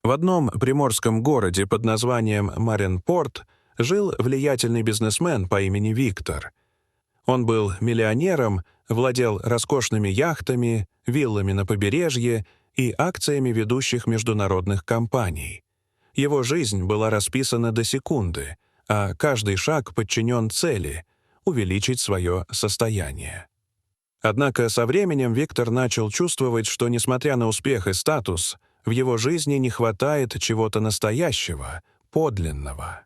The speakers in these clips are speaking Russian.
В одном приморском городе под названием Маринпорт жил влиятельный бизнесмен по имени Виктор. Он был миллионером, владел роскошными яхтами, виллами на побережье и акциями ведущих международных компаний. Его жизнь была расписана до секунды, а каждый шаг подчинен цели — увеличить свое состояние. Однако со временем Виктор начал чувствовать, что, несмотря на успех и статус, в его жизни не хватает чего-то настоящего, подлинного.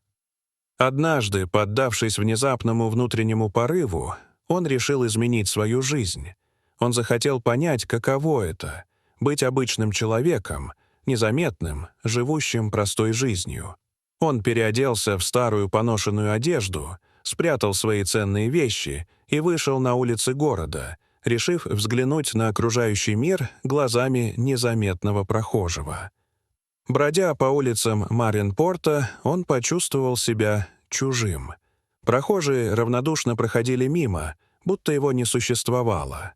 Однажды, поддавшись внезапному внутреннему порыву, он решил изменить свою жизнь. Он захотел понять, каково это — быть обычным человеком, незаметным, живущим простой жизнью. Он переоделся в старую поношенную одежду, спрятал свои ценные вещи и вышел на улицы города, решив взглянуть на окружающий мир глазами незаметного прохожего. Бродя по улицам Маринпорта, он почувствовал себя чужим. Прохожие равнодушно проходили мимо, будто его не существовало.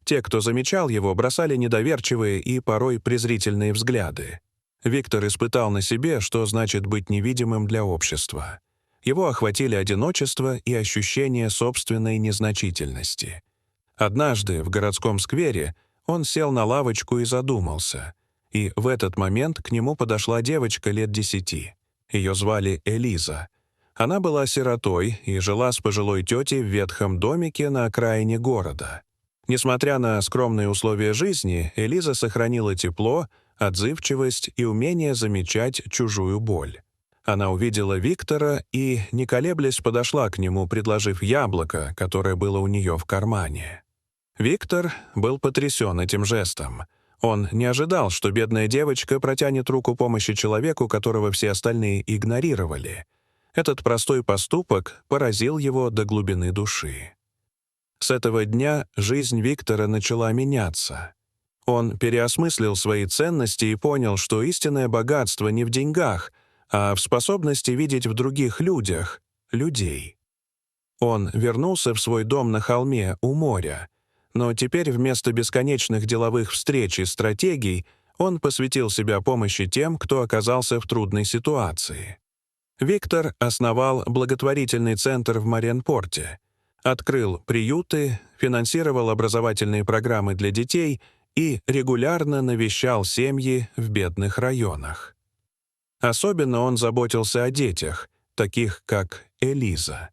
Те, кто замечал его, бросали недоверчивые и порой презрительные взгляды. Виктор испытал на себе, что значит быть невидимым для общества. Его охватили одиночество и ощущение собственной незначительности. Однажды в городском сквере он сел на лавочку и задумался. И в этот момент к нему подошла девочка лет 10. Ее звали Элиза. Она была сиротой и жила с пожилой тетей в ветхом домике на окраине города. Несмотря на скромные условия жизни, Элиза сохранила тепло, отзывчивость и умение замечать чужую боль. Она увидела Виктора и, не колеблясь, подошла к нему, предложив яблоко, которое было у нее в кармане. Виктор был потрясен этим жестом. Он не ожидал, что бедная девочка протянет руку помощи человеку, которого все остальные игнорировали. Этот простой поступок поразил его до глубины души. С этого дня жизнь Виктора начала меняться. Он переосмыслил свои ценности и понял, что истинное богатство не в деньгах, а в способности видеть в других людях людей. Он вернулся в свой дом на холме у моря, но теперь вместо бесконечных деловых встреч и стратегий он посвятил себя помощи тем, кто оказался в трудной ситуации. Виктор основал благотворительный центр в Маринпорте, открыл приюты, финансировал образовательные программы для детей и регулярно навещал семьи в бедных районах. Особенно он заботился о детях, таких как Элиза,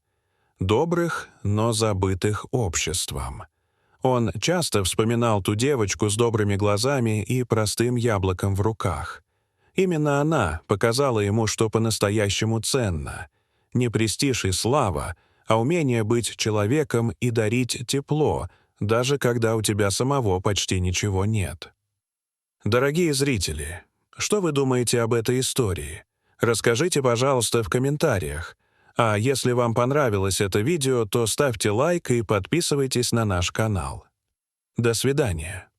добрых, но забытых обществом. Он часто вспоминал ту девочку с добрыми глазами и простым яблоком в руках. Именно она показала ему, что по-настоящему ценно. Не престиж и слава, а умение быть человеком и дарить тепло, даже когда у тебя самого почти ничего нет. Дорогие зрители, что вы думаете об этой истории? Расскажите, пожалуйста, в комментариях. А если вам понравилось это видео, то ставьте лайк и подписывайтесь на наш канал. До свидания.